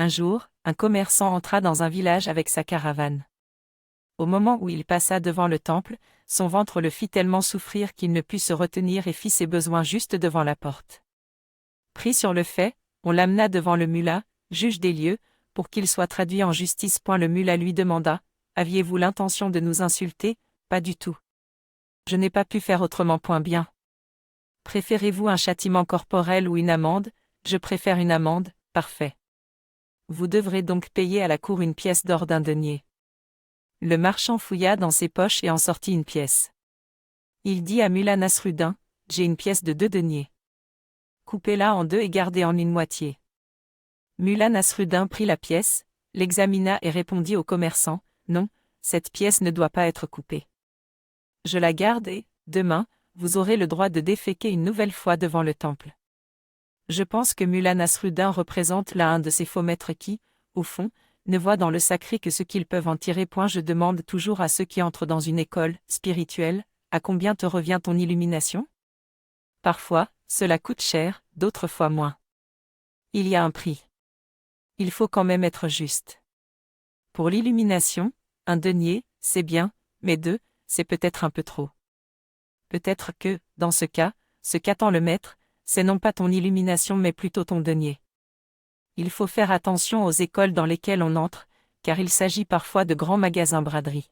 Un jour, un commerçant entra dans un village avec sa caravane. Au moment où il passa devant le temple, son ventre le fit tellement souffrir qu'il ne put se retenir et fit ses besoins juste devant la porte. Pris sur le fait, on l'amena devant le mulat, juge des lieux, pour qu'il soit traduit en justice. Le mulat lui demanda : « Aviez-vous l'intention de nous insulter ? Pas du tout. Je n'ai pas pu faire autrement. Bien. Préférez-vous un châtiment corporel ou une amende ? Je préfère une amende. Parfait. Vous devrez donc payer à la cour une pièce d'or d'un denier. » Le marchand fouilla dans ses poches et en sortit une pièce. Il dit à Mullah Nasruddin : « J'ai une pièce de 2 deniers. Coupez-la en 2 et gardez en une moitié. » Mullah Nasruddin prit la pièce, l'examina et répondit au commerçant : « Non, cette pièce ne doit pas être coupée. Je la garde et, demain, vous aurez le droit de déféquer une nouvelle fois devant le temple. » Je pense que Mullah Nasruddin représente là un de ces faux maîtres qui, au fond, ne voient dans le sacré que ce qu'ils peuvent en tirer. Je demande toujours à ceux qui entrent dans une école spirituelle : à combien te revient ton illumination ? Parfois, cela coûte cher, d'autres fois moins. Il y a un prix. Il faut quand même être juste. Pour l'illumination, 1 denier, c'est bien, mais 2, c'est peut-être un peu trop. Peut-être que, dans ce cas, ce qu'attend le maître, c'est non pas ton illumination mais plutôt ton denier. Il faut faire attention aux écoles dans lesquelles on entre, car il s'agit parfois de grands magasins braderie.